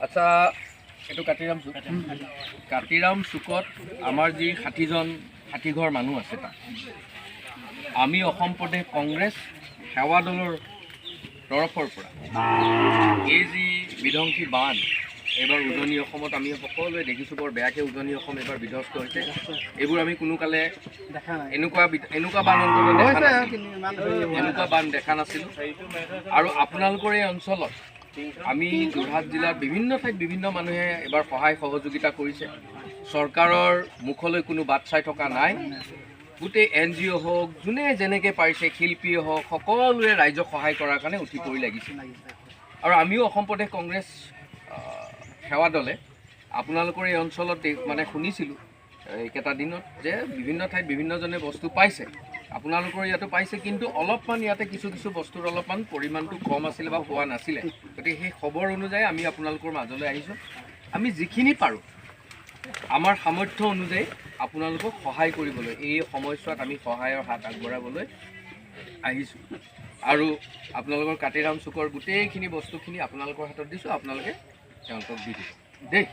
আচ্ছা, এইটো কাতিৰাম চুক। কাতিৰাম চুকত আমাৰ যি 60 ঘৰ মানুহ আছে তাত আমি অসম প্ৰদেশ কংগ্ৰেছ সেৱা দলৰ তৰফৰ পৰা এই যি বিধ্বংসী বান এইবাৰ উজনি অসমত আমি সকলোৱে দেখিছোঁ, বৰ বেয়াকৈ উজনি অসম এইবাৰ বিধ্বস্ত হৈছে। এইবোৰ আমি কোনো কালে এনেকুৱা বান দেখা নাছিলোঁ। আৰু আপোনালোকৰ এই অঞ্চলত আমি যোৰহাট জিলাত বিভিন্ন ঠাইত বিভিন্ন মানুহে এবাৰ সহায় সহযোগিতা কৰিছে। চৰকাৰৰ মুখলৈ কোনো বাট চাই থকা নাই। গোটেই NGO হওক, যোনে যেনেকৈ পাৰিছে, শিল্পীয়ে হওক, সকলোৱে ৰাইজক সহায় কৰাৰ কাৰণে উঠি পৰি লাগিছে। আৰু আমিও অসম প্ৰদেশ কংগ্ৰেছ সেৱা দলে আপোনালোকৰ এই অঞ্চলত মানে শুনিছিলোঁ এইকেইটা দিনত যে বিভিন্ন ঠাইত বিভিন্নজনে বস্তু পাইছে, আপোনালোকৰ ইয়াতো পাইছে, কিন্তু অলপমান ইয়াতে কিছু বস্তুৰ অলপমান পৰিমাণটো কম আছিলে বা হোৱা নাছিলে। গতিকে সেই খবৰ অনুযায়ী আমি আপোনালোকৰ মাজলৈ আহিছোঁ। আমি যিখিনি পাৰোঁ আমাৰ সামৰ্থ্য অনুযায়ী আপোনালোকক সহায় কৰিবলৈ, এই সময়ছোৱাত আমি সহায়ৰ হাত আগবঢ়াবলৈ আহিছোঁ। আৰু আপোনালোকৰ কাতিৰাম চুকৰ গোটেইখিনি বস্তুখিনি আপোনালোকৰ হাতত দিছোঁ, আপোনালোকে তেওঁলোকক দি দিব দেই।